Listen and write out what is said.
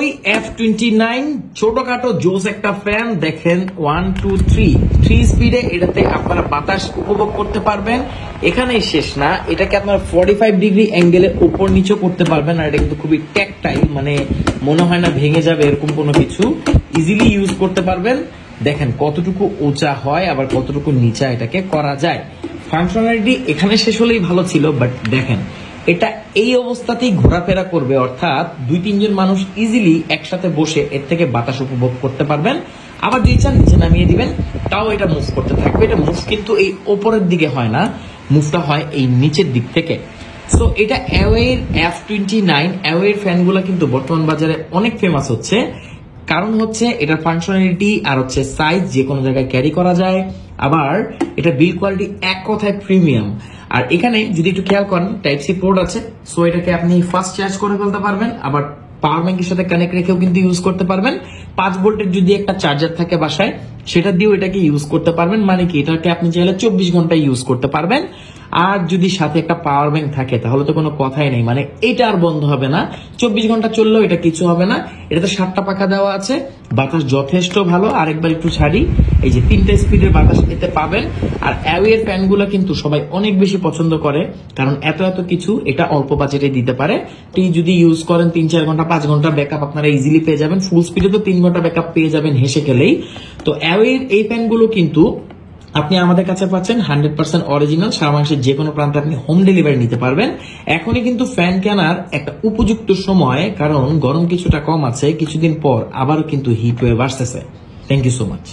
ওই F29 ছোটখাটো জোস একটা ফ্যান দেখেন 1 2 3 স্পিডে এটাতে আপনারা বাতাস উপভোগ করতে পারবেন। এখানেই শেষ না, এটাকে আপনারা 45 ডিগ্রি অ্যাঙ্গেলের উপর নিচে করতে পারবেন। আর এটা কিন্তু খুবই ট্যাকটাইল, মানে মনে হয় না ভেঙে যাবে এরকম কোনো কিছু, ইজিলি ইউজ করতে পারবেন। দেখেন কতটুকু উঁচা হয় আবার কতটুকু নিচা এটাকে করা যায়। ফাংশনালিটি এখানে শেষ হলেই ভালো ছিল, বাট দেখেন এটা এই অবস্থাতেই ঘোরাফেরা করবে, অর্থাৎ 2-3 জন মানুষ ইজিলি একসাথে বসে এর থেকে বাতাস উপভোগ করতে পারবেন। আবার যদি চান নিচে নামিয়ে দিবেন, তাও এটা মুভ করতে থাকবে। এটা মুভ কিন্তু এই ওপরের দিকে হয় না, মুভটা হয় এই নিচের দিক থেকে। সো এটা অ্যাওয়ের F29 অ্যাওয়ের ফ্যানগুলো কিন্তু বর্তমান বাজারে অনেক ফেমাস হচ্ছে। কারণ হচ্ছে এটার ফাংশনালিটি আর হচ্ছে সাইজ যে কোনো জায়গায় ক্যারি করা যায়, আবার এটা বিল্ড কোয়ালিটি এক কথায় প্রিমিয়াম। আর এখানে যদি একটু খেয়াল করেন টাইপ সি পোর্ট আছে, সো এটাকে আপনি ফাস্ট চার্জ করে ফেলতে পারবেন, আবার পাওয়ার ব্যাংকের সাথে কানেক্ট রেখেও কিন্তু ইউজ করতে পারবেন। 5 ভোল্টের যদি একটা চার্জার থাকে বাসায়, সেটা দিয়েও এটাকে ইউজ করতে পারবেন। মানে কি, এটাকে আপনি চাইলে 24 ঘন্টা ইউজ করতে পারবেন। আর যদি সাথে একটা পাওয়ার ব্যাংক থাকে তাহলে তো কোনো কথাই নেই, মানে এটা আর বন্ধ হবে না। 24 ঘন্টা চললেও এটা কিছু হবে না। এটাতে 7টা পাখা দেওয়া আছে, বাতাস যথেষ্ট ভালো। আরেকবার একটু ছাড়ি, এই যে 3টা স্পিডের বাতাস এতে পাবেন। আর অ্যাওয়ের ফ্যানগুলো কিন্তু সবাই অনেক বেশি পছন্দ করে, কারণ এত কিছু এটা অল্প বাজেটে দিতে পারে। যদি ইউজ করেন 3-4 ঘন্টা 5 ঘন্টা ব্যাকআপ আপনারা ইজিলি পেয়ে যাবেন। ফুল স্পিডে তো 3 ঘন্টা ব্যাকআপ পেয়ে যাবেন হেসে খেলেই। তো অ্যাওয়ের এই ফ্যানগুলো কিন্তু আপনি আমাদের কাছে পাচ্ছেন 100% অরিজিনাল। সারা বাংলাদেশের যে কোনো প্রান্তে আপনি হোম ডেলিভারি নিতে পারবেন। এখনই কিন্তু ফ্যান কেনার একটা উপযুক্ত সময়, কারণ গরম কিছুটা কম আছে, কিছুদিন পর আবারও কিন্তু হিট ওয়েভ আসতেছে। Thank you so much.